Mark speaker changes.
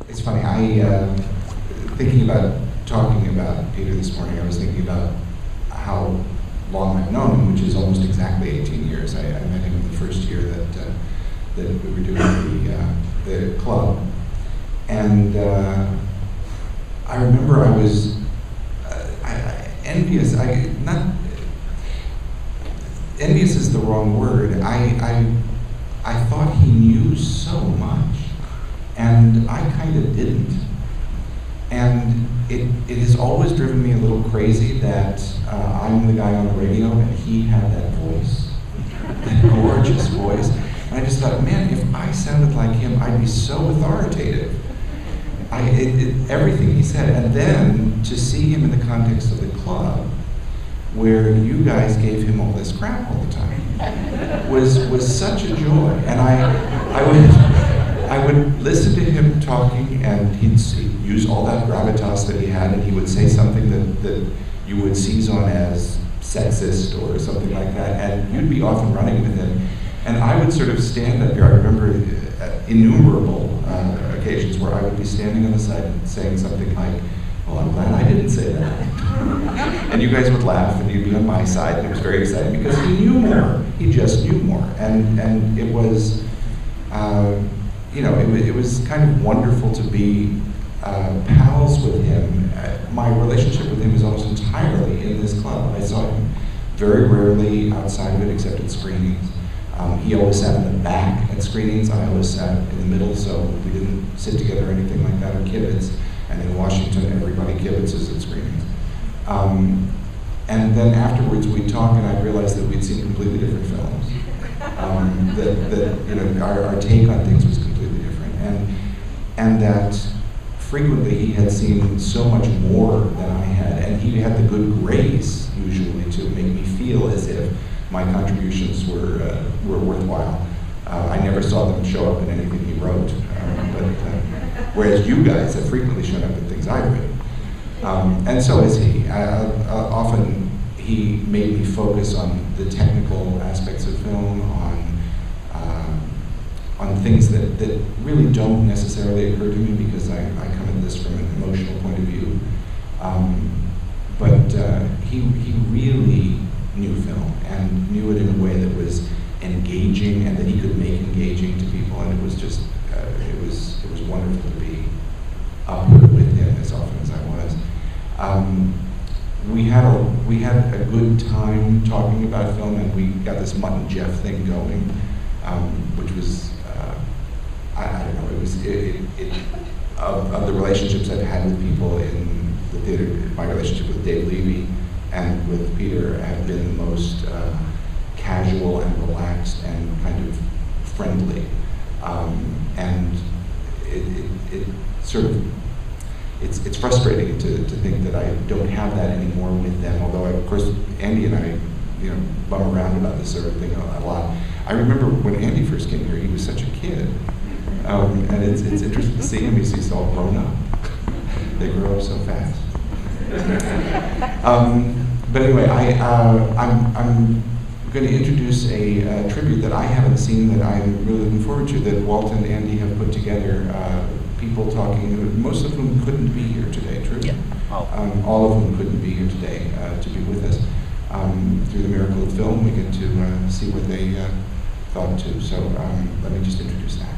Speaker 1: It's funny, thinking about talking about Peter this morning, I was thinking about how long I've known him, which is almost exactly 18 years. I met him the first year that we were doing the club. And I remember I was envious. Envious is the wrong word. I thought he knew so much, and I kind of didn't. And it has always driven me a little crazy that I'm the guy on the radio and he had that voice, that gorgeous voice. And I just thought, man, if I sounded like him, I'd be so authoritative. Everything he said. And then to see him in the context of the club, where you guys gave him all this crap all the time, was such a joy. And I would listen to him talking, and he'd use all that gravitas that he had, and he would say something that you would seize on as sexist or something like that, and you'd be off and running with him. And I would sort of stand up here. I remember innumerable occasions where I would be standing on the side and saying something like, "Well, I'm glad I didn't say that." And you guys would laugh, and you'd be on my side, and it was very exciting because he knew more. He just knew more, and it was, it was kind of wonderful to be pals with him. My relationship with him is almost entirely in this club. I saw him very rarely outside of it, except at screenings. He always sat in the back at screenings. I always sat in the middle, so we didn't sit together or anything like that, or kibitz. And in Washington, everybody kibitzes at screenings. And then afterwards, we'd talk, and I realized that we'd seen completely different films. Our take on things was completely different, and that frequently he had seen so much more than I had, and he had the good grace usually to make me feel as if my contributions were worthwhile. I never saw them show up in anything he wrote, whereas you guys have frequently shown up in things I've written. And so is he. Often he made me focus on the technical aspects of film, on things that really don't necessarily occur to me because I come at this from an emotional point of view. But he really knew film and knew it in a way that was engaging and that he could make engaging to people, and it was just it was wonderful to be up with him as often as I was. We had a good time talking about film, and we got this Mutt and Jeff thing going, which was I don't know. Of the relationships I've had with people in the theater, my relationship with Dave Levy and with Peter have been the most casual and relaxed and kind of friendly, and it sort of it's frustrating to think that I don't have that anymore with them. Although of course Andy and I bum around about this sort of thing a lot. I remember when Andy first came here, he was such a kid, and it's interesting to see him. He's all grown up. They grow up so fast. But anyway, I'm going to introduce a tribute that I haven't seen that I'm really looking forward to, that Walt and Andy have put together. People talking, most of whom couldn't be here today, true?
Speaker 2: Yeah.
Speaker 1: All of whom couldn't be here today to be with us. Through the miracle of film, we get to see what they thought too. So let me just introduce that.